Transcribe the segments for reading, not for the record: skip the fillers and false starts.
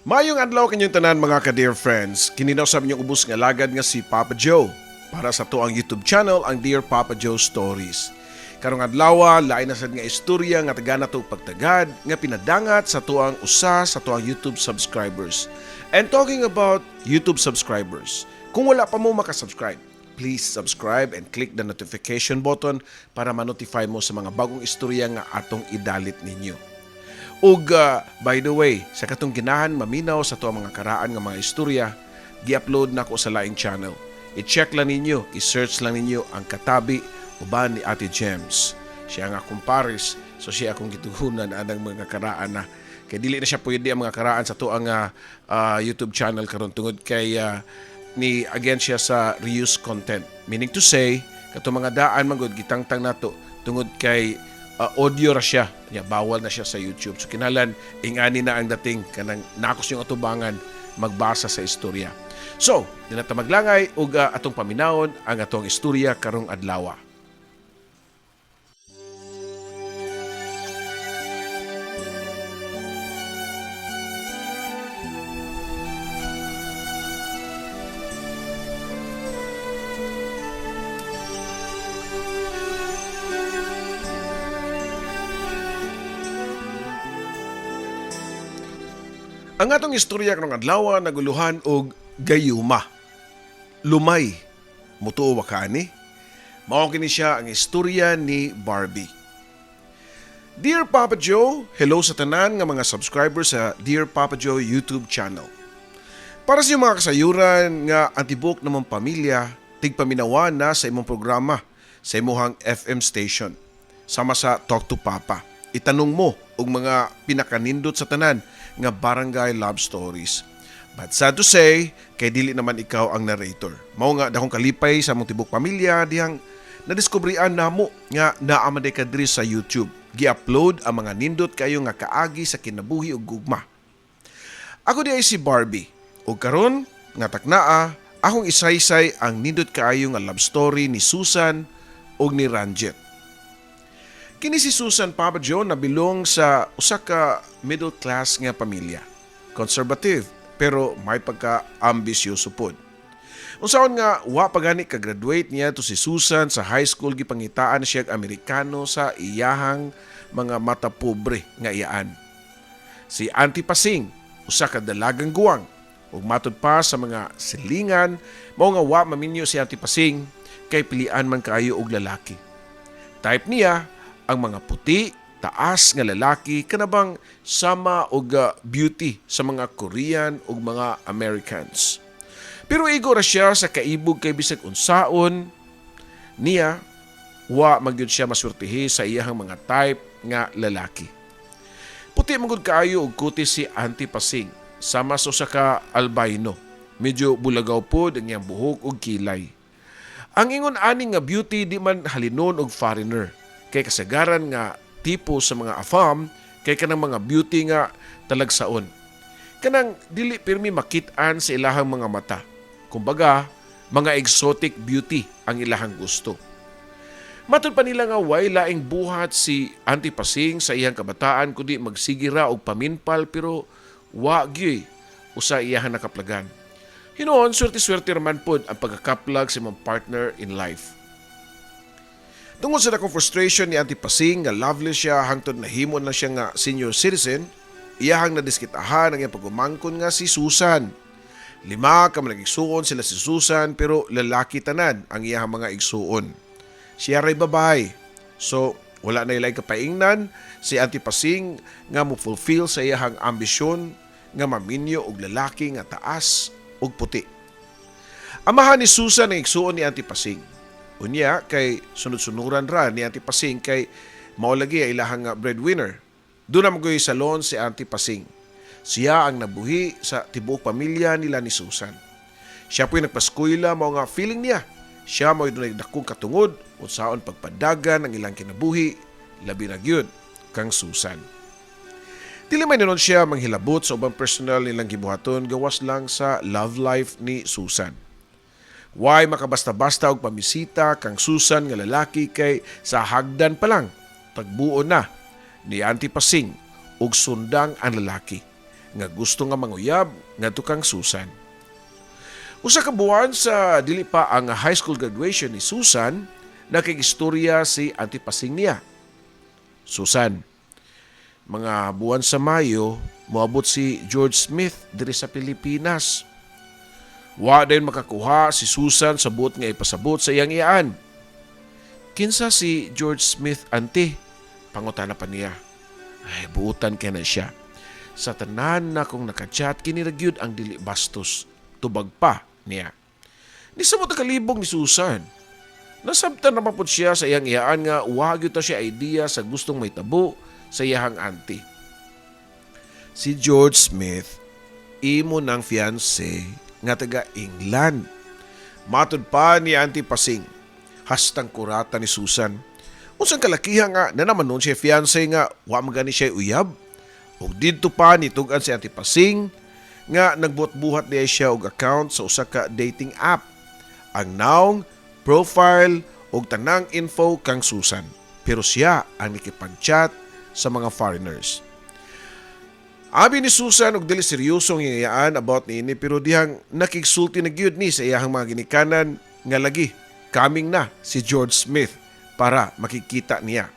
Mayong adlaw kanyang tanan mga ka-dear friends. Kininaw sa inyong ubos nga lagad nga si Papa Joe para sa to ang YouTube channel ang Dear Papa Joe Stories. Karong adlaw lain na sad nga istorya nga tagana to pagtagad nga pinadangat sa tuang usa sa tuang YouTube subscribers. And talking about YouTube subscribers, kung wala pa mo makasubscribe, please subscribe and click the notification button para ma-notify mo sa mga bagong istorya nga atong idalit ninyo. Ug by the way, sa katong ginahan maminaw sa tuwa mga karaan nga mga istorya, gi-upload na ko sa laing channel. I-check lang ninyo, i-search lang ninyo ang katabi uban ni Ate Gems. Siya nga kumpares, so siya akong gituhunan anang mga karaan na kay dili na siya pwede ang mga karaan sa tuang YouTube channel karon tungod kay ni again siya sa reuse content. Meaning to say, katong mga daan magud gitangtang nato tungod kay audio ra siya. Bawal na siya sa YouTube. So kinalan, ingani na ang dating kanang nakos yung atubangan magbasa sa istorya. So, di na ta maglangay ug atong paminawon ang atong istorya karong adlaw. Ang atong istorya karong adlaw naguluhan og gayuma. Lumay. Mutuo wa kani? Mao kini siya ang istorya ni Barbie. Dear Papa Joe, hello sa tanan nga mga subscribers sa Dear Papa Joe YouTube channel. Para sa mga kasayuran nga antibok namang pamilya, tigpaminawa na sa imong programa sa imuhang FM station. Sama sa Talk to Papa. Itanong mo og mga pinakanindot sa tanan nga barangay love stories. But sad to say, kay dili naman ikaw ang narrator. Mao nga dakong kalipay sa mong tibok pamilya dihang nadiskubrian namo nga naamaday ka diri sa YouTube. Gi-upload ang mga nindot kayo nga kaagi sa kinabuhi ug gugma. Ako di ay si Barbie. Ug karon nga taknaa, akong isaysay ang nindot kaayo nga love story ni Susan ug ni Ranjet. Kini si Susan Papa Joe nabilong sa usa ka middle class nga pamilya. Conservative pero may pagka-ambisyoso pod. Unsaon nga wa pa gani ka-graduate niya to si Susan sa high school gipangitaan siya Amerikano sa iyahang mga mata pobre nga iyaan. Si Auntie Pasing, usa ka dalagang guwang, ug matud pa sa mga silingan mao nga wa maminyo si Auntie Pasing kay pilian man kaayo og lalaki. Type niya ang mga puti, taas nga lalaki kanabang sama og beauty sa mga Korean ug mga Americans. Pero igo ra siya sa kaibog kay bisag unsaon niya wa magyud siya maswertihi sa iyahang mga type nga lalaki. Puti magud kaayo og kutis si Auntie Pasing sama sa usa ka albino. Medyo bulagaw pod ang iyang buhok ug kilay. Ang ingon ani nga beauty di man halinon og foreigner. Kay kasagaran nga tipo sa mga afam kay kanang mga beauty nga talagsaon. Kanang dili pirmi makit-an sa ilahang mga mata. Kumbaga, mga exotic beauty ang ilahang gusto. Matud pa nila nga way laing buhat si Auntie Pasing sa iyang kabataan kundi magsigira og paminpal pero wa gyud usa iyang nakaplagan. Hinuon swerte-swerte raman pod ang pagkakaplag sa imong partner in life. Tungod sa dakong frustration ni Auntie Pasing nga loveless siya hangtod nahimon lang siya nga senior citizen, iyahang nadiskitahan ang iyang pagumangkon nga si Susan. 5 ka manag-igsuon sila si Susan pero lalaki tanan ang iyahang mga igsuon. Siya ray babae. So wala na ilay kapaingnan si Auntie Pasing nga mo-fulfill sa iyahang ambisyon nga maminyo og lalaki nga taas ug puti. Amahan ni Susan ang igsuon ni Auntie Pasing. Unya kay sunod-sunuran ra ni Auntie Pasing kay mao lagi ay ilahang breadwinner. Doon na magoy salon si Auntie Pasing. Siya ang nabuhi sa tibuok pamilya nila ni Susan. Siya po'y nagpaskwela mao nga feeling niya. Siya mo'y dunay dakong katungod unsaon pagpadagan ang ilang kinabuhi labi na gyud kang Susan. Dili may nanon siya manghilabot sa ubang personal nilang gibuhaton gawas lang sa love life ni Susan. Why makabasta-basta og pamisita kang Susan nga lalaki kay sa hagdan pa lang tagbuo na ni Auntie Pasing og sundang ang lalaki. nga gusto nga manguyab ngadto kang Susan. Usa ka buwan sa dili pa ang high school graduation ni Susan, nakigistorya si Auntie Pasing niya. Susan, mga buwan sa Mayo, moabot si George Smith diri sa Pilipinas. Wa din makakuha si Susan sa buot nga ipasabot sa iyang iyaan. Kinsa si George Smith, Auntie? Pangutana pa niya. Ay, buutan kay na siya. Sa tanan na kung nakachat, kiniragyod ang dili bastos. Tubag pa niya. Ni sa mga kalibog ni Susan. Nasabtan naman po siya sa iyang iyaan nga wag yun siya idea sa gustong may tabo sa iyahang auntie. Si George Smith, imo ng fiancé nga taga England. Matod pa ni Auntie Pasing, hastang kurata ni Susan. Unsang kalakihan nga na naman nun siya fiancé nga wa magani siya uyab. O dito pa nitugan si Auntie Pasing nga nagbuhat-buhat niya siya og account sa usa ka dating app. Ang naong, profile og tanang info kang Susan. Pero siya ang nakipag-chat sa mga foreigners. Abi ni Susan og dili seryosong hingayaan about niini pero dihang nakigsulti na gyud ni sa iyahang mga ginikanan nga lagi coming na si George Smith para makikita niya.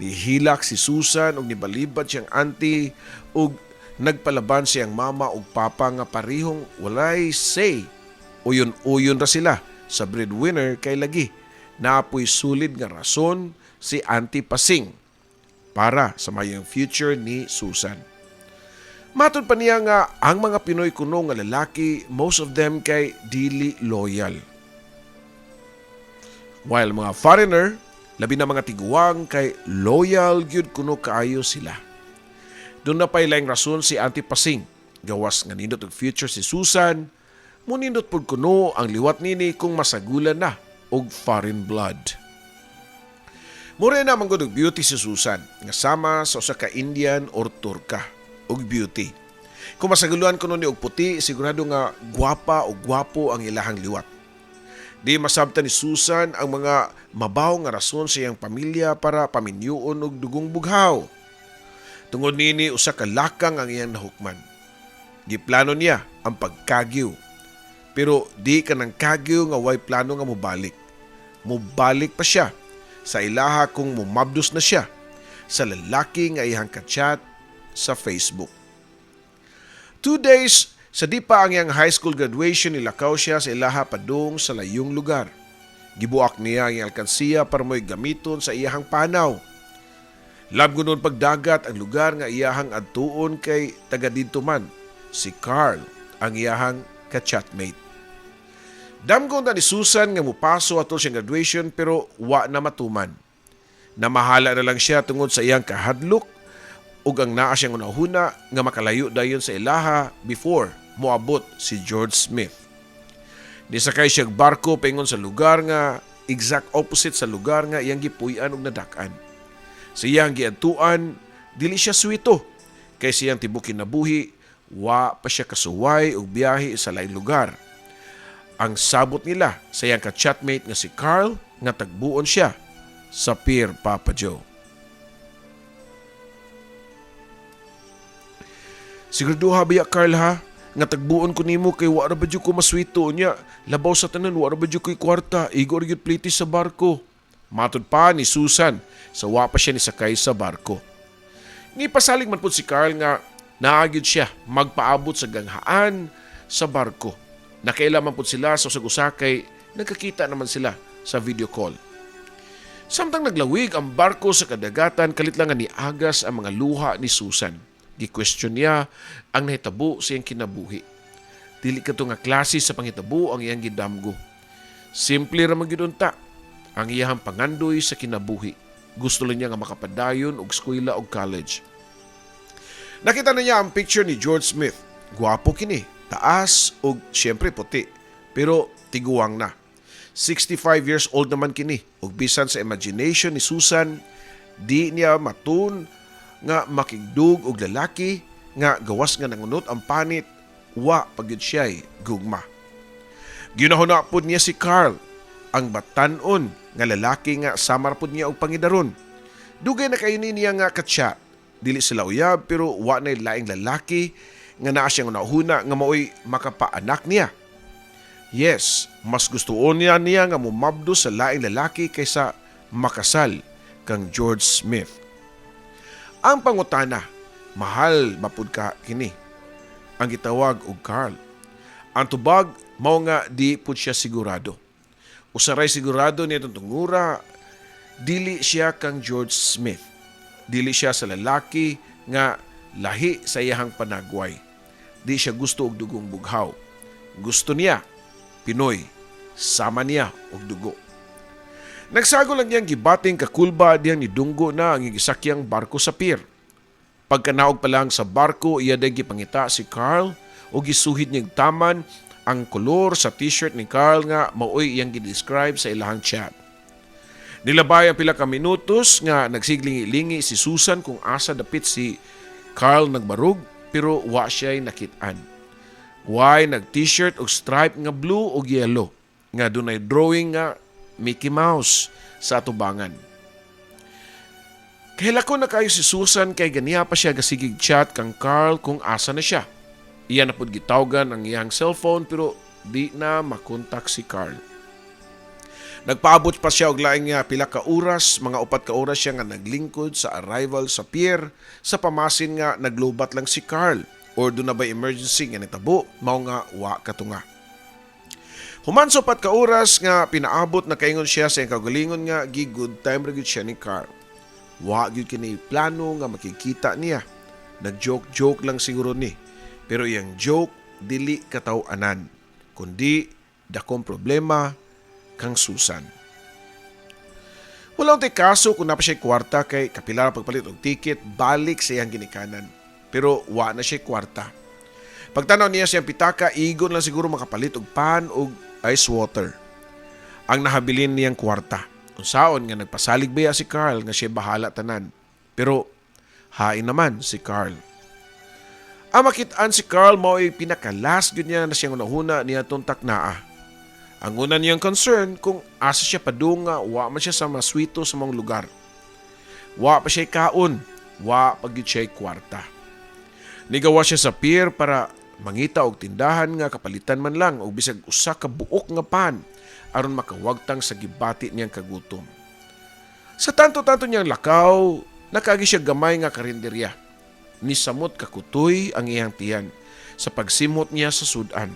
Nihilak si Susan og nibalibad siyang auntie og nagpalaban siyang mama og papa nga parihong walay say. Uyon-uyon ra sila sa breadwinner kay lagi naapoy sulid nga rason si Auntie Pasing para sa mayong future ni Susan. Matod pa niya nga ang mga Pinoy kuno nga lalaki, most of them kay dili loyal. While mga foreigner, labi na mga tiguang kay loyal gyud kuno kaayo sila. Doon na pa'y laing rason si Auntie Pasing. Gawas nga nindot og future si Susan, munindot pud kuno ang liwat nini kung masagulan na og foreign blood. Mura na manggod og beauty si Susan, nga sama sa usa ka Indian or Turka og beauty. Kung masaguluhan kuno ni og puti, sigurado nga gwapa o gwapo ang ilahang liwat. Di masabtan ni Susan ang mga mabaw nga rason sa iyang pamilya para paminyuon og dugong bughaw. Tungod nini usa ka lakang ang iyang nahukman. Giplano niya ang pagkagyo. Pero di ka ng kagyo nga way plano nga mubalik. Mubalik pa siya sa ilaha kung mumabdos na siya sa lalaki nga iyang kachat sa Facebook. 2 days sa di pa ang iyang high school graduation, nilakaw siya sa ilaha padung sa layong lugar. Gibuak niya ang iyang alkansiya para mo'y gamiton sa iyahang panaw. Labgunon pagdagat ang lugar nga iyahang adtuon kay taga didto man, si Carl, ang iyahang ka-chatmate. Damgon na ni Susan nga mupaso atol siyang graduation pero wa na matuman. Namahala na lang siya tungod sa iyang kahadlok ug ang naa siyang unahuna nga makalayo dayon sa ilaha before moabot si George Smith. Nisakay siya barko paingon sa lugar nga exact opposite sa lugar nga iyang gipuy-an ug nadak-an. Sa iyang giadtuan, dili siya suwito kay siyang tibuok kinabuhi, wa pa siya kasuway og biyahe sa laing lugar. Ang sabot nila sa iyang ka-chatmate nga si Carl nga tagbuon siya sa Pier Papa Joe. Siguraduha biya Carl ha, nga tagbuon ko nimo kay wa ra ba jud ko maswito niya. Labaw sa tanan wa ra ba jud ko'y kwarta, igor gyud plitis sa barko. Matod pa ni Susan sa wa pa siya ni sakay sa barko. Ni pasalig man pud si Carl nga naagyud siya magpaabot sa ganghaan sa barko. Nakailaman pud sila sa usag-usakay, nagkakita naman sila sa video call. Samtang naglawig ang barko sa kadagatan, kalit lang nga niagas ang mga luha ni Susan. Gi-question niya ang nahitabo sa iyang kinabuhi. Dili kato nga klase sa panghitabo ang iyang gidamgo. Simple ra magidunta ang iyang pangandoy sa kinabuhi. Gusto lang niya nga makapadayon og eskwela og college. Nakita na niya ang picture ni George Smith. Gwapo kini, taas og siyempre puti, pero tiguang na. 65 years old naman kini ug bisan sa imagination ni Susan, di niya matun nga makigdug og lalaki nga gawas nga nangunot ang panit, wa pagyud siya'y gugma. Ginahuna pud niya si Carl, ang batan-on nga lalaki nga samar pud niya og pangidaron. Dugay na kayo niya nga katsa, Dili sila uyab pero wa na laing lalaki nga naa siyang unahuna nga maoy makapaanak niya. Yes, mas gustuon niya nga mumabdo sa laing lalaki kaysa makasal kang George Smith. Ang pangutana, mahal mapud ka kini? Ang gitawag og Carl. Ang tubag mao nga di pud siya sigurado. Usaray sigurado niya tungura dili siya kang George Smith. Dili siya sa lalaki nga lahi sa iyahang panagway. Di siya gusto og dugong bughaw. Gusto niya Pinoy, sama niya og dugo. Nagsago lang niyang gibating kakulba diyang nidunggo na ang gisakyang barko sa pier. Pagkanaog pa lang sa barko, iya day gipangita si Carl o gisuhid niyang taman ang kolor sa t-shirt ni Carl nga maoy iyang gidescribe sa ilahang chat. Nilabay ang pila ka minutos nga nagsiglingi-lingi si Susan kung asa dapit si Carl nagbarug pero wa siya'y nakit-an. Why nag-t-shirt og stripe nga blue o yellow nga dunay drawing nga Mickey Mouse sa atubangan. Kahilako na kayo si Susan kay ganiya pa siya gasigig chat kang Carl kung asa na siya. Iya na pud gitawgan ang iyang cellphone pero di na makontak si Carl. Nagpaabot pa siya og laing nga pila ka oras, mga 4 ka oras siya nga naglingkod sa arrival sa pier sa pamasin nga naglubat lang si Carl. Or doon na ba emergency nga nitabo, mao nga wa katunga. Human sa 4 ka oras nga pinaabot na kaingon siya sa kagalingon nga good time ra gyud siya ni Carl. Wa gyud kini plano nga makikita niya. Nag-joke lang siguro ni. Pero iyang joke dili kataw-anan, kundi dakong problema kang Susan. Walang tay kaso kung napa siya kwarta kay kapila ra pagpalit og ticket balik sa iyang ginikanan. Pero wa na siya kwarta. Pagtanaw niya siyang pitaka, igon lang siguro makapalit og pan og ice water. Ang nahabilin niyang kwarta. Unsaon nga nagpasalig baya si Carl nga siya bahala tanan. Pero hain naman si Carl. Ang makitaan si Carl mao ay pinakalas gyud niya na siyang unahuna niya tong taknaa. Ang una niyang concern kung asa siya padung nga wa man siya sa maswito sa mga lugar. Wa pa siya kaon, wa pa gyud siya kwarta. Nigawa siya sa pier para mangita og tindahan nga kapalitan man lang og bisag usa ka buok nga pan aron makawagtang sa gibati niyang kagutom. Sa tanto-tanto niyang lakaw, nakagi siya gamay nga karinderya. Nisamot kakutoy ang iyang tiyan sa pagsimot niya sa sudan.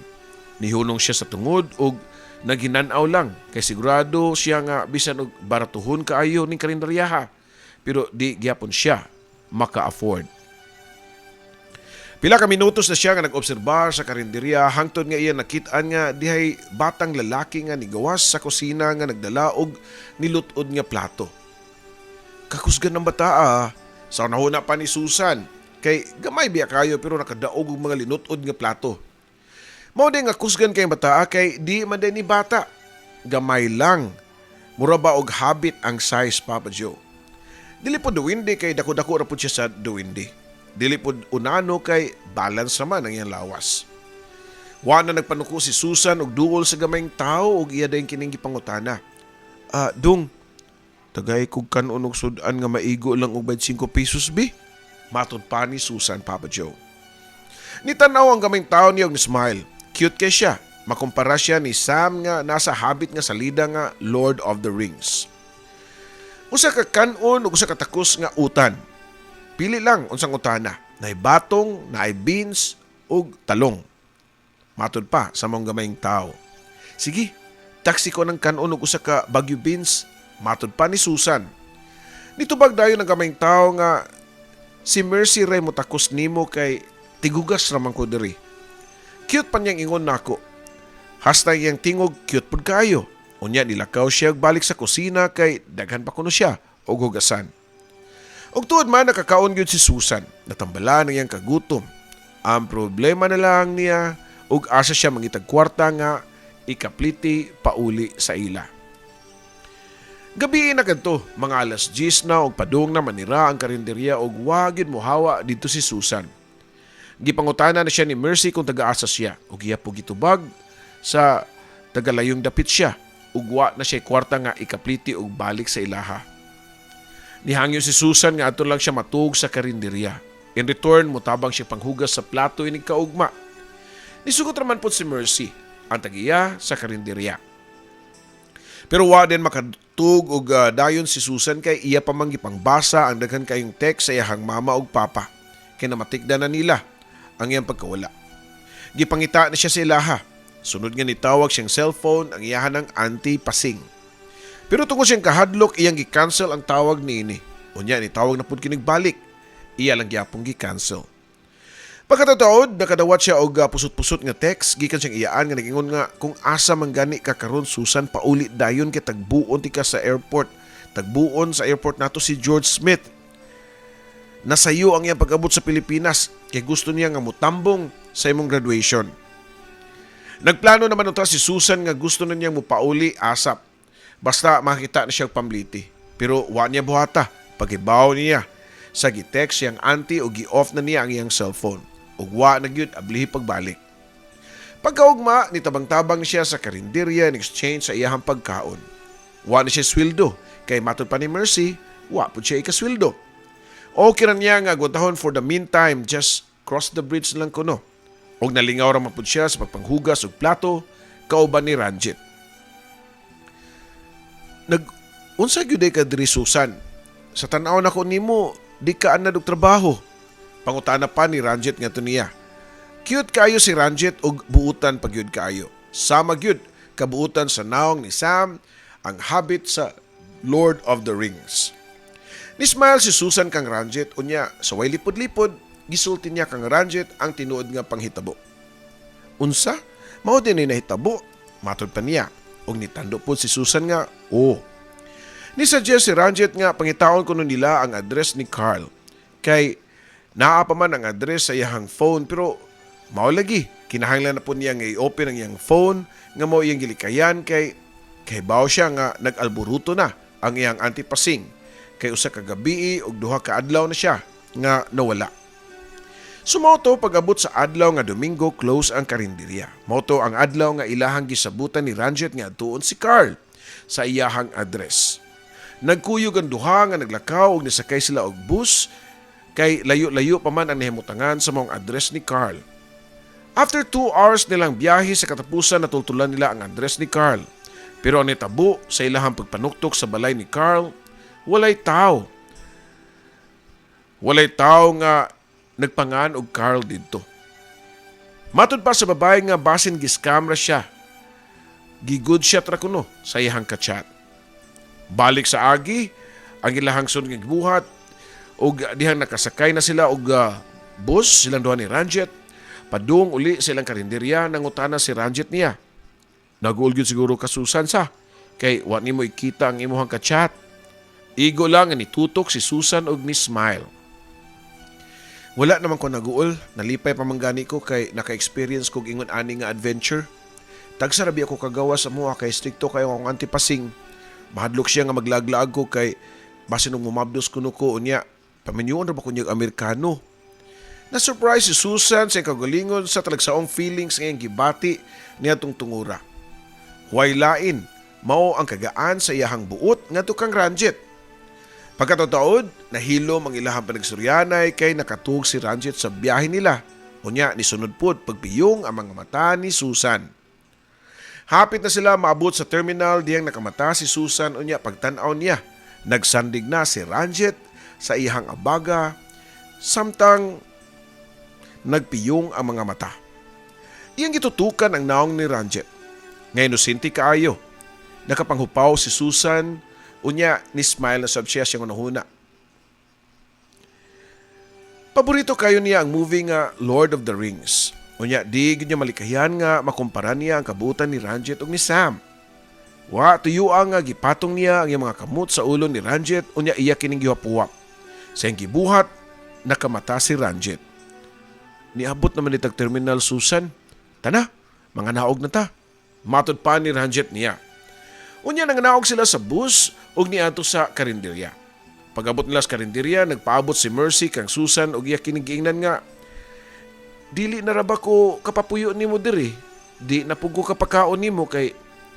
Nihunong siya sa tungod og naghinanaw lang kay sigurado siya nga bisan og baratuhon kaayo ning karinderyaha pero di gyapon siya maka-afford. Pila ka minutos na siya nga nag-obserbar sa karinderya hangtod nga iya nakit-an nga dihay batang lalaki nga nigawas sa kusina nga nagdala og nilutod nga plato. Kakusgan ng bata sa nahuna pa ni Susan kay gamay biya kayo pero nakadaog og mga linutod nga plato. Mao din nga kusgan kay bata kay di man din ni bata. Gamay lang. Mura ba og habit ang size Papa Joe. Dili po duwindi kay dako-dako ra pud siya sa duwindi. Dili pod unano kay balance naman ang iyang lawas. Wa na nagpanuko si Susan og duol sa gamayng tao og iya dayon kining gipangutana. Dung, tagay kog kanon og sudan nga maigo lang og 25 pesos bi. Matod pa ni Susan, Papa Joe. Nitanaw ang gamayng tao niya og ni-smile. Cute kay siya. Makumpara siya ni Sam nga nasa habit nga salida nga Lord of the Rings. Usa ka kanon ug usa ka takos nga utan. Pili lang unsang utana, naay batong, naay beans, ug talong. Matod pa sa mong gamayng tao. Sige, taksi ko ng kanon ug usa ka bagyo beans. Matod pa ni Susan. Nitubag dayon ng gamayng tao nga si Mercy Ray mo takos nimo kay tigugas ramang ko diri. Cute pa niyang ingon nako. Hasta iyang tingog cute pud kayo. Unya nilakaw siya balik sa kusina kay daghan pa kuno siya og hugasan. Og tuod man nakakaon gyud si Susan, natambala na iyang kagutom. Ang problema na lang niya ug asa siya mangitag kwarta nga ikapliti pauli sa ila. Gabi na kadto, mga alas 10 na og padung na manira ang karinderya og wa gyud mohawa dito si Susan. Gipangutana na siya ni Mercy kung taga-asa siya ug iya po gitubag sa tagalayong dapit siya ug wa na siya kwarta nga ikapliti og balik sa ilaha. Nihangyo si Susan nga ato lang siya matug sa karinderya. In return, mutabang siya panghugas sa plato inig kaugma. Nisugot raman po si Mercy, ang tagiya sa karinderya. Pero wa din makatug og dayon si Susan kay iya pa pangbasa ang daghan kayong text sa iyahang mama ug papa. Kay namatikdan na nila ang iyang pagkawala. Gipangita na siya sa ilaha. Sunod nga nitawag siyang cellphone ang iyahan ng auntie Pasing. Pero tungod siyang kahadlok, iyang gi-cancel ang tawag niini. Unya nitawag na pud kinig balik. Iya lang gyapong gi-cancel. Pagkatataod, nakadawat siya og pusot-pusot nga text gikan siyang iyaan nga nagingon nga kung asa man gani ka karon Susan pauli dayon kay tagbuon ti ka sa airport. Tagbuon sa airport nato si George Smith. Nasayo ang iyang pag-abot sa Pilipinas kay gusto niya nga mutambong sa imong graduation. Nagplano naman unta si Susan nga gusto na niyang mupauli asap. Basta makita na siya pamliti. Pero wa niya buhata. Pagibaw niya sa gi-text siyang auntie o gi-off na niya ang iyang cellphone. Ug wa na gyud ablihi pagbalik. Pagkaugma, nitabang-tabang siya sa karinderya in exchange sa iyahang pagkaon. Wa na siya sweldo, kay matod pa ni Mercy, wa pud siya ikasweldo. Okay ra niya nga agwantahon for the meantime, just cross the bridge lang kuno. Og nalingaw ra man pud siya sa pagpanghugas og plato kauban ni Ranjit. Unsa gyud ka diri Susan? Sa tan-aw nako nimo, di ka anad og trabaho. Pangutana pa ni Ranjit ngadto niya. Cute kayo si Ranjit og buutan pagyud kayo. Sama gyud kabuutan sa naong ni Sam ang habit sa Lord of the Rings. Nismile si Susan kang Ranjit unya sa way lipod-lipod gisulti niya kang Ranjit ang tinuod nga panghitabo. Unsa? Mao din ni nahitabo. Matod pa niya og nitando pod si Susan nga, "Oh." Ni-suggest si Ranjit nga pangitaon kuno nila ang address ni Carl. Kay naa pa man ang address sa iyang phone pero mao lagi kinahanglan na po niya nga i-open ang iyang phone nga mao iyang gilikayan kay bawo siya nga nag-alburuto na ang iyang auntie Pasing kay usa ka gabi og duha ka adlaw na siya nga nawala. Sumoto pag-abot sa adlaw nga Domingo close ang karinderya. Moto ang adlaw nga ilahang gisabutan ni Ranjit nga tuon si Carl sa iyahang address. Nagkuyog ang duha nga naglakaw og nisakay sila og bus kay layo-layo pa man ang nahimutangan sa mong address ni Carl. After 2 hours nilang biyahe sa katapusan natultulan nila ang address ni Carl. Pero ang nitabo sa ilahang pagpanuktok sa balay ni Carl, walay tao. Walay tao nga nagpangan og Carl didto. Matod pa sa babae nga basin giskamra siya. Gigud siya tra kuno sa iyang kachat. Balik sa agi, ang ilahang sun nga gibuhat og dihang nakasakay na sila og bus silang duha ni Ranjit. Padung uli silang karinderya nangutana si Ranjit niya. Nag-uol gyud siguro ka Susan sa kay wa nimo ikita ang imong kachat. Igo lang ni tutok si Susan og ni smile. Wala naman ko nag-uol, nalipay pamanggani ko kay naka-experience kog ingon ani nga adventure. Tagsarabi ako kagawa sa mua kay stricto kayo akong auntie Pasing. Mahadlok siya nga maglaglaag ko kay basin nung mumabdos kuno ko unya. Paminyuon ra ba kunyag Amerikano? Na-surprise si Susan sa kagalingon sa talagsaong feelings ngayong gibati niya tong tungura. Huway lain, mao ang kagaan sa iyahang buot nga tukang Ranjit. Pagkatataod, nahilom ang ilahang panagsuryanay kay nakatug si Ranjit sa biyahe nila. Unya, nisunod pod pagpiyong ang mga mata ni Susan. Hapit na sila maabot sa terminal diyang nakamata si Susan unya pagtanaw niya. Nagsandig na si Ranjit sa iyang abaga samtang nagpiyong ang mga mata. Iyang gitutukan ang naong ni Ranjit. Ngayon usinti kaayo. Nakapanghupaw si Susan unya ni smile na sab siya siyang unahuna. Paborito kayo niya ang movie nga Lord of the Rings. Unya di gid niya malikayan nga makumpara niya ang kabutan ni Ranjit ug ni Sam. Wa tuyuan nga gipatong niya ang iyang mga kamot sa ulo ni Ranjit unya iya kining gihapuwap. Sa iyang gibuhat nakamata si Ranjit. Niabot naman itag terminal Susan. Tana, mga naog na ta. Matod pa ni Ranjit niya. Unya nanganaog sila sa bus ug niadto sa karinderya. Pag-abot nila sa karinderya, nagpaabot si Mercy kang Susan ug iya kining giingnan nga, "Dili na ra ba ko kapapuyo nimo diri? Di na pug ko kapakaon nimo kay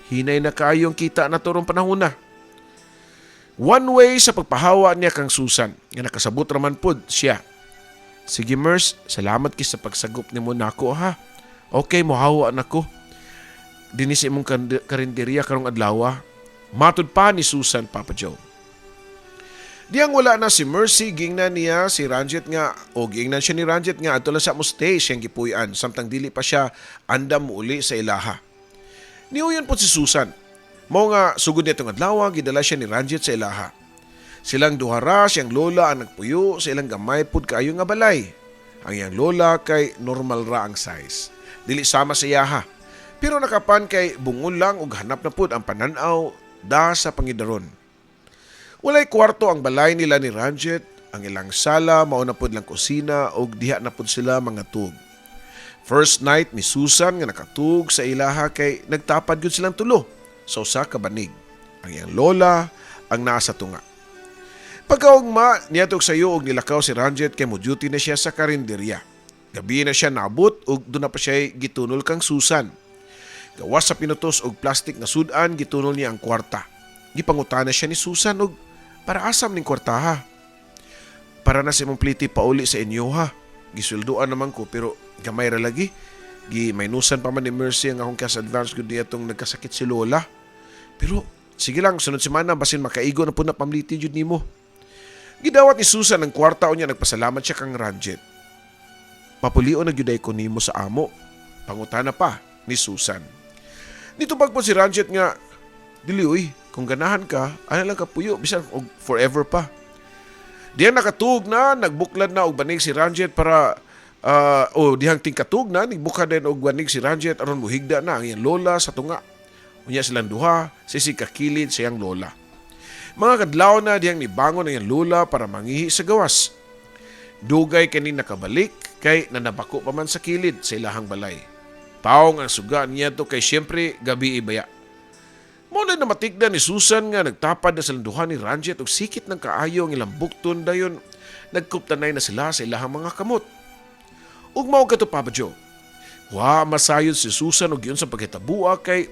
hinay na kaayong kita na turong panahon na." One way sa pagpahawa niya kang Susan, nga nakasabot raman pod siya. Sige Mers, salamat kis sa pagsagop nimo nako ha. Okay, mohawa nako. Dinis imong karinderya karong adlaw. Matud pa ni Susan, Papa Joe. Diyang wala na si Mercy, gingnan niya si Ranjet nga, o gingnan siya ni Ranjet nga, ato lang sa mo stay siyang gipuyan, samtang dili pa siya andam mo uli sa ilaha. Niuyon po si Susan. Mao nga sugod nitong adlaw, gidala siya ni Ranjet sa ilaha. Silang duhara, siyang lola ang nagpuyo sa ilang gamay pud kaayo nga balay. Ang iyang lola kay normal ra ang size. Dili sama sa iyaha. Pero nakapan kay bungol lang ug hanap na pud ang pananaw da sa pangidaron. Walay kwarto ang balay nila ni Ranjet, ang ilang sala mao na pud lang kusina ug diha na pud sila mga tug. First night ni Susan nga nakatug sa ilaha kay nagtapad gyud silang tulo sa usa ka banig. Ang iyang lola ang naa sa tunga. Pagkaugma, niyatog sayo og nilakaw si Ranjet kay mo duty na siya sa karinderya. Gabi na siya naabot ug doon na pa siya gitunol kang Susan. Gawas sa pinutos og plastik na sudan, gitunol niya ang kwarta. Gipangutana siya ni Susan og para asam ning kwarta ha. Para na si mong pliti pauli sa inyo ha. Gisulduan naman ko pero gamay ra lagi. Gimaynusan pa man ni Mercy ang akong cash advance gud niya tong nagkasakit si Lola. Pero sige lang, sunod semana basin makaigo na po na pamliti jud nimo. Gidawat ni Susan ang kwarta o niya, nagpasalamat siya kang Ranjet. Papulio na gyuday ko nimo sa amo. Pangutana pa ni Susan. Nitubag po si Ranjet nga, dili uy, kung ganahan ka, ano lang ka puyo, bisan og forever pa. Diyan nakatug na, nagbuklad na og banig si Ranjet para, dihang tingkatug na, nagbukad din og banig si Ranjet aron muhigda na ang iyang lola sa tunga. Unya silang duha, kakilid sa iyang lola. Mga kadlaw na diyang nibangon ang iyang lola para mangihi sa gawas. Dugay kani nakabalik kay nanabako pa man sa kilid sa ilahang balay. Paong ang suga niya to kay siyempre gabi ibaya. Muna na matigda ni Susan nga nagtapad na silang duha ni Ranjet og sikit ng kaayo ang ilang bukton dayon nagkuptanay na sila sa ilahang mga kamot. Ug mao kato Papa Joe. Wa masayod si Susan og yun sa paghitabua kay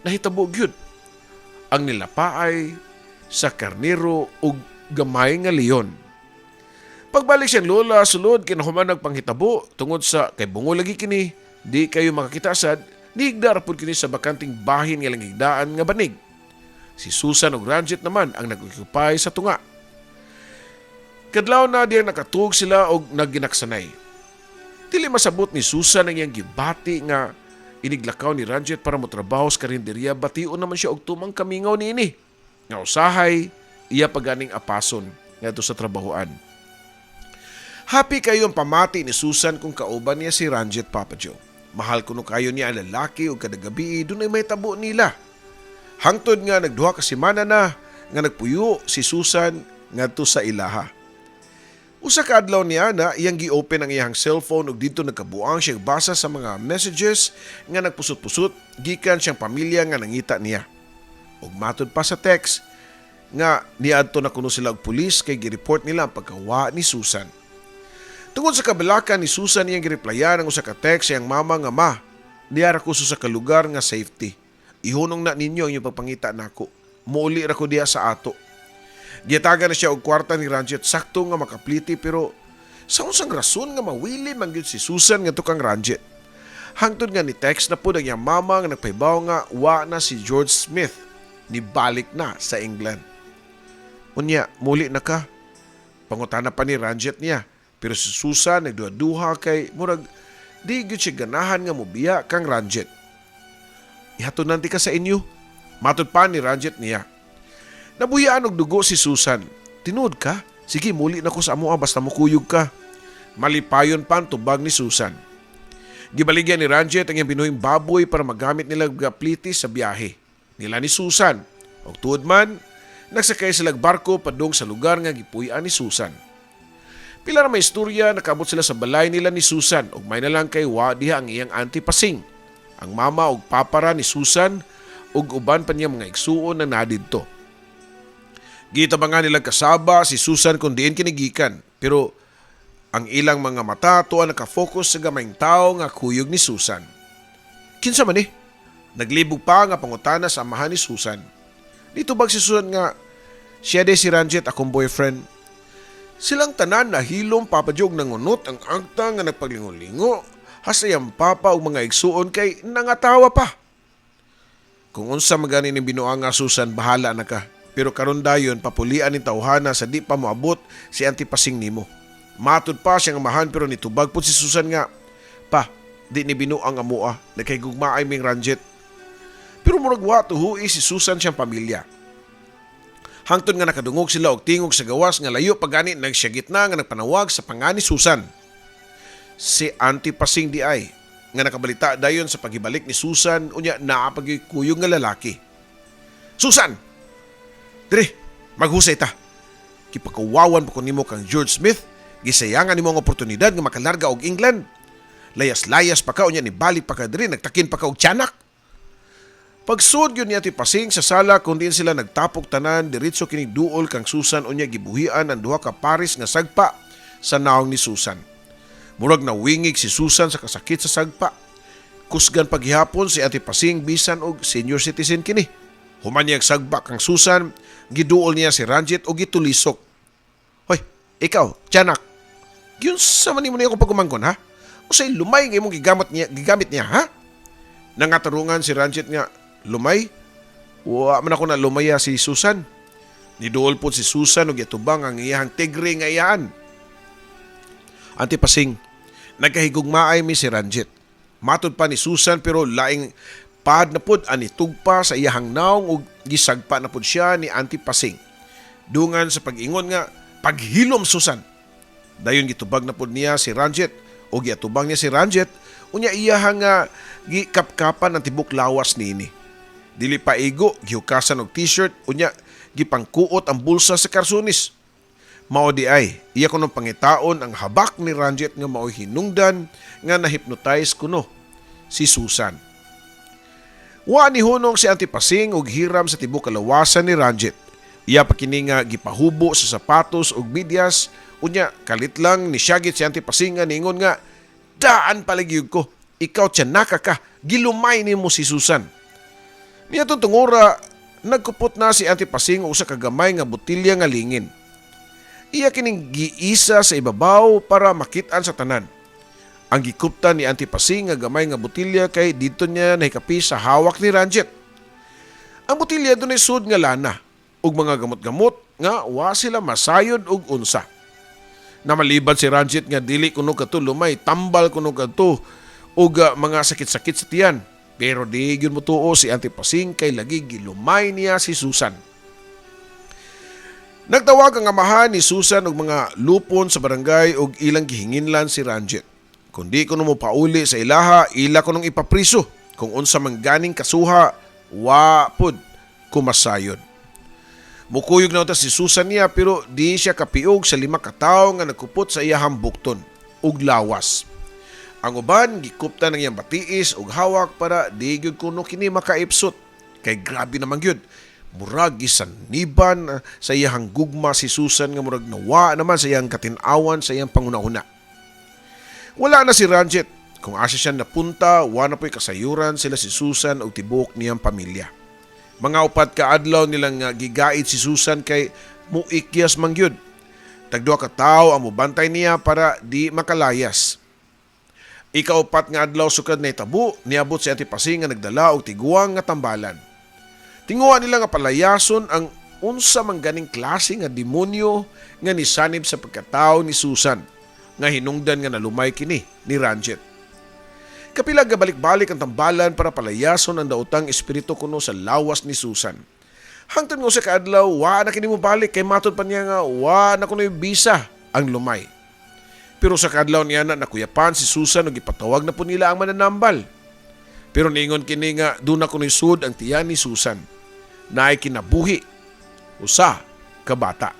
nahitabo gyud ang nilapaay sa karnero ug gamay nga leon. Pagbalik siyang lola sulod kinahuman nagpanghitabo tungod sa kay bungol lagi kini, di kayo makakita sad, nihigdar pud kini sa bakanting bahin nga lang higdaan nga banig. Si Susan ug Ranjet naman ang nag-occupy sa tunga. Kadlaw na diyang nakatug sila og nagginaksanay. Dili masabot ni Susan ang iyang gibati nga iniglakaw ni Ranjet para motrabaho sa karinderya, bation naman siya og tumang kamingaw niini. Nga usahay, iya paganing apason nga ito sa trabahoan. Happy kayo ang pamati ni Susan kung kauban niya si Ranjet, Papa Joe. Mahal kuno kayo niya ang lalaki o kada gabi, doon ay may tabo nila. Hangtod nga nagduha ka semana na nga nagpuyo si Susan nga to sa ilaha. Usa ka adlaw niya na iyang gi-open ang iyang cellphone ug dito nagkabuang siyang basa sa mga messages nga nagpusot-pusot gikan siyang pamilya nga nangita niya. Ug matod pa sa text nga niadto na kuno sila og pulis kay gi-report nila ang pagkawa ni Susan. Tungod sa kabalakan ni Susan iyang gireplyan ang usa ka text sa iyang mama nga ma, diara ko sa kalugar nga safety. Ihunong na ninyo ang inyong pagpangita nako. Muuli ra ko diha sa ato. Giyatagan na siya og kwarta ni Ranjet sakto nga makapliti pero sa unsang rason nga mawili man gyud si Susan nga tukang Ranjet. Hangtod nga ni text na pud ang iyang mama nga nagpahibaw nga wa na si George Smith. Nibalik na sa England. Unya, muli na ka. Pangutana pa ni Ranjet niya. Pero si Susan nagduha-duha kay murag di gyud siya ganahan nga mobiya kang Ranjet. Ihatod nanti ka sa inyo. Matod pa ni Ranjet niya. Nabuyaan og dugo si Susan. Tinuod ka? Sige, muli na ko sa amoa basta mukuyog ka. Malipayon pa ang tubag ni Susan. Gibaligyan ni Ranjet ang iyang binuhing baboy para magamit nila gapliti sa biyahe nila ni Susan. Og tuod man, nagsakay silang barko padung sa lugar nga gipuy-an ni Susan. Pila na may istorya, nakabot sila sa balay nila ni Susan ug may nalang kay wa diha ang iyang auntie Pasing. Ang mama ug papara ni Susan ug uban pa niya mga igsuon na nadidto. Gitabangan nilang kasaba si Susan kung diin kinigikan, pero ang ilang mga mata tuwa nakafocus sa gamayng tao nga kuyog ni Susan. Kinsa man Naglibog pa nga pangutana sa amahan ni Susan. Nitubag si Susan nga, Siya de si Ranjit akong boyfriend. Silang tanan na hilom papadyog ng unot ang akta nga nagpaglingo-lingo. Hasayang papa o mga igsuon kay nangatawa pa. Kung unsa magani ni binuang nga Susan, bahala na ka. Pero karon dayon papulian ni tawhana sa di pa moabot si Auntie Pasing nimo. Matud pa siyang amahan pero nitubag po si Susan nga, pa, di ni binuang amoa, nagkaygugmaay ming Ranjit. Pero murag wa tuhui si Susan siyang pamilya. Hangtod nga nakadungog sila og tingog sa gawas nga layo pagani nagsyagit na nga nagpanawag sa pangani Susan. Si Auntie Pasing di ay nga nakabalita dayon sa pagibalik ni Susan unya naapagikuyong nga lalaki. Susan! Dire, maghusay ta. Kipakawawan pa ko nimo kang George Smith, gisayangan nimo ang oportunidad nga makalarga og England. Layas-layas pa ka unya ni balik pa ka diri, nagtakin pa ka og tiyanak. Pagsud yun niya ti Pasing sa sala kung din sila nagtapok tanan, diretso kini duol kang Susan unya gibuhian ang duha ka paris nga sagpa sa naong ni Susan. Murag na wingig si Susan sa kasakit sa sagpa. Kusgan paghihapon si Auntie Pasing bisan og senior citizen kini. Humanyag sagpa kang Susan, giduol niya si Ranjit og gitulisok. Hoy, ikaw, tiyanak. Yun sa man mo niya akong pagkumangkon ha? Usay lumay nga imong gigamit niya ha? Nangatarungan si Ranjit nga, lumay? Wa man ako na lumaya si Susan. Niduol po si Susan og yatubang ang iyang tigre nga iyaan. Auntie Pasing, nagkahigugmaay mi si Ranjit. Matud pa ni Susan pero laing pad na pud ani tugpa sa iyahang naong ug gisagpa na pud siya ni Auntie Pasing. Dungan sa pag-ingon nga paghilom Susan. Dayon gitubag na pud niya si Ranjit o giatubang niya si Ranjit unya iyahang gikapkapan ang tibok lawas niini. Dili pa igo gihukasan og t-shirt unya gipangkuot ang bulsa sa karsunis. Mao di ay, iya kuno pangitaon ang habak ni Ranjit nga mao'y hinungdan nga na-hypnotize kuno si Susan. Wa ni hunong si Auntie Pasing og hiram sa tibok kalawasan ni Ranjit. Iya pa kini nga gipahubo sa sapatos ug medyas unya kalit lang ni syagit si Auntie Pasing nga ningon nga, daan palagyud ko, ikaw tiyanaka ka, gilumay nimo si Susan. Niya tungura, nagkupot na si Auntie Pasing og usa ka gamay nga botilya nga lingin. Iya kining giisa sa ibabaw para makitaan sa tanan. Ang gikuptan ni Auntie Pasing nga gamay nga botilya kay dito niya nahikapi sa hawak ni Ranjit. Ang botilya dunay sud nga lana ug mga gamot-gamot nga wa sila masayod og unsa. Namalibad si Ranjit nga dili kuno kadto lumay, tambal kuno kadto ug mga sakit-sakit sa tiyan. Pero di gyud motuo si Auntie Pasing kay lagi gilumay niya si Susan. Nagtawag ang amahan ni Susan og mga lupon sa barangay og ilang gihinginlan si Ranjit. Kung di ko mo pauli sa ilaha, ila ko nung ipapriso. Kung unsa man ganing kasuha, wa pud kumasayod. Mukuyog na si Susan niya pero di siya kapiog sa 5 ka tawo nga nagkupot sa iyahang bukton ug lawas. Ang uban gikupta ng iyang batiis ug hawak para di gyud kuno kini makaipsot. Kay grabe naman gyud. Murag gisaniban sa iyahang gugma si Susan nga murag nawa naman sa iyang katinawan sa iyang pangunahuna. Wala na si Ranjit. Kung asa siya napunta, wala na po'y kasayuran sila si Susan o tibok niyang pamilya. Mga upat ka adlaw nilang gigait si Susan kay muikyas mangyud. Tagduha ka tao ang mubantay niya para di makalayas. Ikaupat nga adlaw sukad na itabo, niabot si Auntie Pasing nga nagdala og tiguang nga tambalan. Tinguha nila nga palayason ang unsa man ganing klase nga demonyo nga nisanib sa pagkatao ni Susan nga hinungdan nga nalumay kini ni Ranjit. Kapila nga balik-balik ang tambalan para palayason ang daotang espiritu kuno sa lawas ni Susan. Hangtod nga sa kaadlaw, wa na kini mo balik kay matod pa niya nga wa na kuno bisa ang lumay. Pero sa kaadlaw niya na nakuyapan si Susan ug ipatawag na po nila ang mananambal. Pero ningon kini nga doon na kuno sud ang tiyan ni Susan. Naay kinabuhi usa ka bata.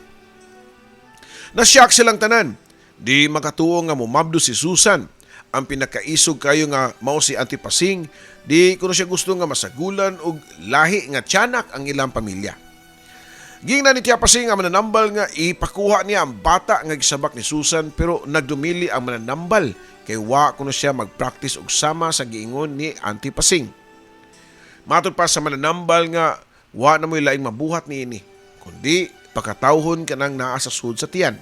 Nasyak silang tanan. Di makatuo nga mumabdo si Susan. Ang pinakaisog kayo nga mao si Auntie Pasing, di kuno siya gusto nga masagulan og lahi nga tiyanak ang ilang pamilya. Gingnan ni Tia Pasing ang mananambal nga ipakuha niya ang bata nga gisabak ni Susan pero nagdumili ang mananambal kay wa kuno siya magpractice og sama sa giingon ni Auntie Pasing. Matod pa sa mananambal nga wa na mo'y laing mabuhat niini, kundi pakatawhon ka nang naa sa sud sa tiyan.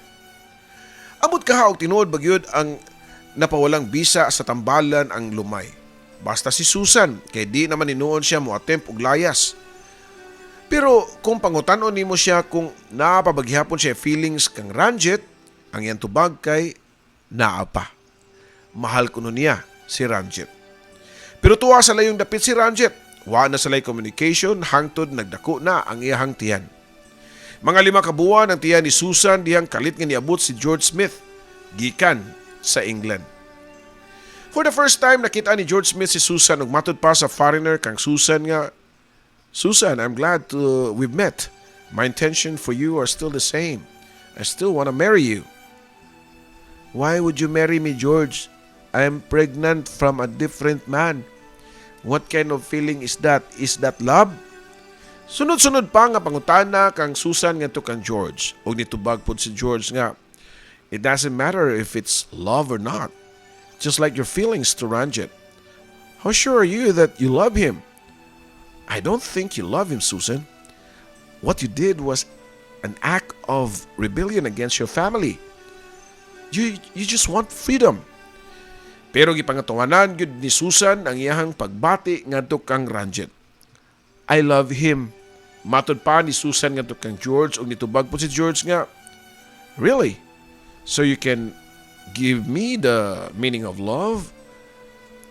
Amot kaha og tinuod bagyod ang napawalang bisa sa tambalan ang lumay. Basta si Susan, kay di naman inuon siya mo attempt og layas. Pero kung pangutanon nimo siya kung napabaghihapon siya feelings kang Ranjit, ang iyang tubag kay naa pa. Mahal kuno niya si Ranjit. Pero tuwa sa layong dapit si Ranjit, wa na sa lay communication hangtod nagdako na ang iyahang tiyan. Mga 5 ka buwan ang tiyan ni Susan dihang kalit nga niabot si George Smith, gikan sa England. For the first time nakita ni George Smith si Susan ug matud pa sa foreigner kang Susan nga, "Susan, I'm glad we've met. My intention for you are still the same. I still want to marry you." "Why would you marry me, George? I'm pregnant from a different man. What kind of feeling is that? Is that love?" Sunod-sunod pa nga pangutana kang Susan ngadto kang George. Og nitubag pod si George nga, "It doesn't matter if it's love or not. Just like your feelings to Ranjit. How sure are you that you love him?" "I don't think you love him, Susan. What you did was an act of rebellion against your family. You just want freedom." Pero gipangatawanan gyud ni Susan ang iyahang pagbati ngadto kang Ranjit. "I love him." Matud pa ni Susan ngadto kang George ug nitubag po si George nga, "Really? So you can give me the meaning of love?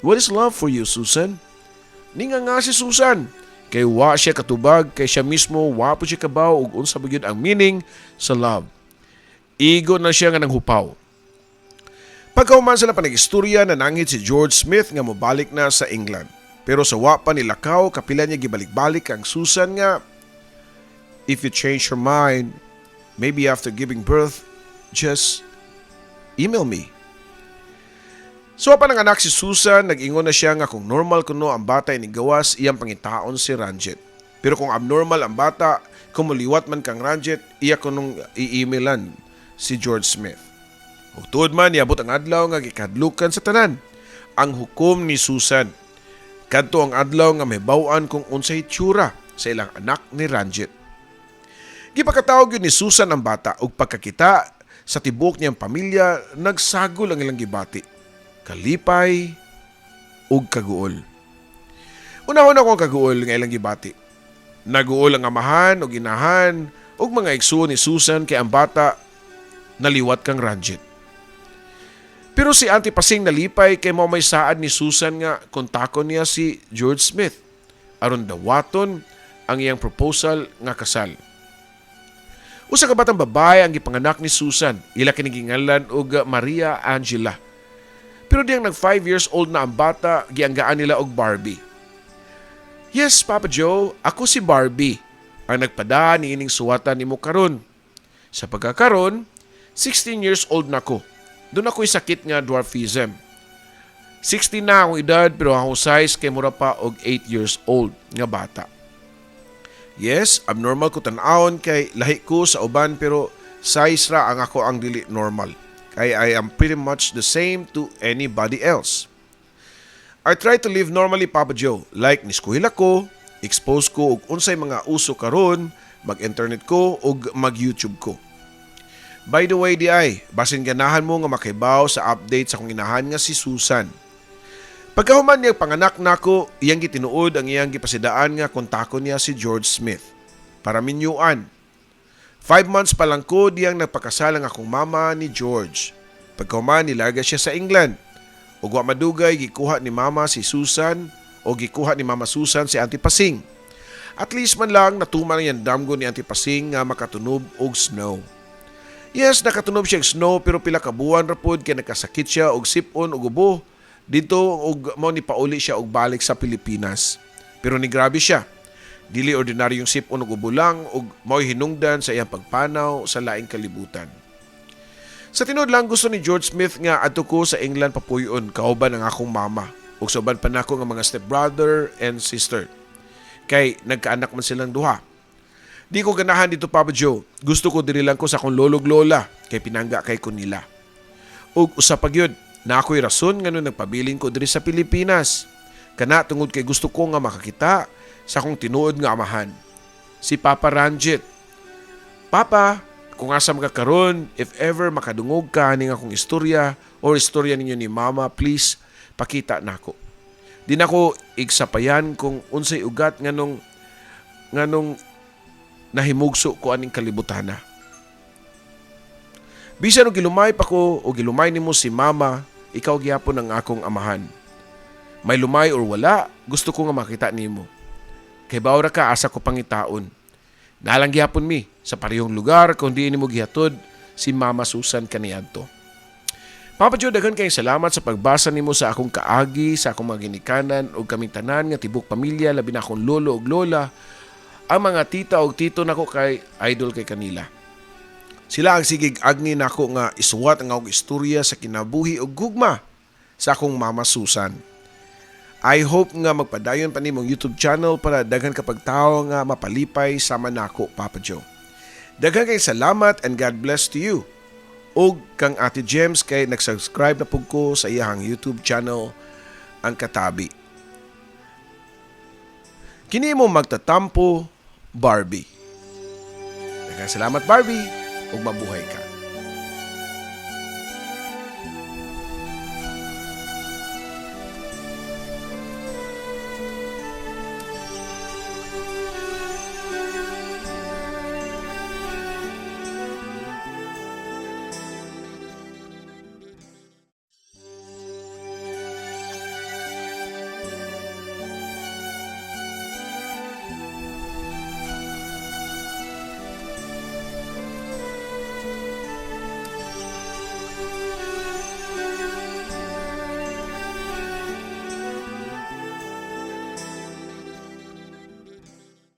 What is love for you, Susan?" Ninga nga si Susan, kay wa siya katubag, kay siya mismo wa po siya kabaw ug unsa ba gyud ang meaning sa love. Igo na siya nga nanghupaw. Pagkahuman sila pa nag-istorya na nangit si George Smith nga mobalik na sa England. Pero sa wa pa nilakaw, kapila niya gibalik-balik ang Susan nga, "If you change your mind, maybe after giving birth, just email me." So pa nanganak si Susan, nag-ingon na siya nga kung normal kuno ang bata ni gawas iyang pangitaon si Ranjit. Pero kung abnormal ang bata, kung muliwat man kang Ranjit, iya kunong i-emailan si George Smith. Ug tuod man niabot ang adlaw nga gikadlukan sa tanan ang hukom ni Susan. Kadto ang adlaw nga mahibaw-an kung unsay tsura sa ilang anak ni Ranjit. Gipakatawag yun ni Susan ang bata ug pagkakita sa tibok niyang pamilya, nagsagol ang ilang gibati. Kalipay ug kaguol. Unahon ako ang kaguol nga ilang gibati. Naguol ang amahan ug inahan ug mga igsuon ni Susan kay ang bata naliwat kang Ranjit. Pero si Auntie Pasing nalipay kay mao may saad ni Susan nga kontakon niya si George Smith aron dawaton ang iyang proposal nga kasal. Usa ka batang babae ang gipanganak ni Susan, ila kinigingalan og Maria Angela. Pero diyang nag 5 years old na ang bata, gianggaan nila og Barbie. "Yes, Papa Joe, ako si Barbie, ang nagpada ni ining suwatan nimo karon. Sa pagkakaron, 16 years old na ko. Doon ako'y sakit nga dwarfism. 16 na akong edad pero akong size kay mura pa og 8 years old nga bata. Yes, abnormal ko tan-awon kay lahi ko sa uban pero size ra ang ako ang dili normal. Kay I am pretty much the same to anybody else. I try to live normally, Papa Joe. Like niskuhil ako, expose ko og unsay mga uso karon, mag-internet ko og mag-YouTube ko. By the way, basin ganahan mo nga makibaw sa update sa kong inahan nga si Susan. Pagkahuman niya panganak nako, iyang gitinuod ang iyang gipasidaan nga kontakon niya si George Smith. Para minyuan. 5 months pa lang ko diyang nagpakasal ang akong mama ni George. Pagkahuman nilarga siya sa England. Ug wa madugay gikuha ni mama si Susan o gikuha ni mama Susan si Auntie Pasing. At least man lang natuman ang damgo ni Auntie Pasing nga makatunob og snow. Yes, nakatunob siya og snow pero pila ka buwan ra pod kay nakasakit siya og sipon ug ubo. Dito og mao ni pauli siya og balik sa Pilipinas. Pero ni grabe siya. Dili ordinaryong sipon ug ubo lang ug mao'y hinungdan sa iyang pagpanaw sa laing kalibutan. Sa tinuod lang gusto ni George Smith nga adto ko sa England papuyon kauban ang akong mama ug sa uban pa nako nga mga stepbrother and sister. Kay nagkaanak man silang duha. Di ko ganahan dito, Papa Joe. Gusto ko diri lang ko sa akong lolog lola kay pinangga kay ko nila. Ug usa pa gyud, na ako'y rason nga nung nagpabiling ko diri sa Pilipinas. Kana tungod kay gusto ko nga makakita sa akong tinuod nga amahan, si Papa Ranjit. Papa, kung asam ka karon, if ever makadungog ka ning akong istorya or istorya ninyo ni Mama, please pakita nako. Di nako igsapayan kung unsay ugat nganong nahimugso ko aning kalibutana. Bisan og gilumay pa ko o gilumay nimo si Mama, ikaw gyapon ang akong amahan. May lumay or wala, gusto ko nga makita nimo. Kay bawra ka asa ko pangitaon. Nalang gyapon mi sa parehong lugar kung di nimo gihatod si Mama Susan kaniadto. Papa Joe, daghan kay salamat sa pagbasa nimo sa akong kaagi, sa akong mga ginikanan ug kaming tanan nga tibok pamilya, labi na akong lolo ug lola. Ang mga tita ug tito nako kay idol kay kanila. Sila ang sigig agni nako nga isuwat ang akong istorya sa kinabuhi ug gugma sa akong Mama Susan. I hope nga magpadayon pa nimong YouTube channel para daghan kapag tao nga mapalipay sama nako, Papa Joe. Daghan kay salamat and God bless to you. Og kang Ate Gems kay nag-subscribe na pug ko sa iyang YouTube channel ang katabi. Kini mo magtatampo, Barbie. Daghang salamat, Barbie, ug mabuhay ka.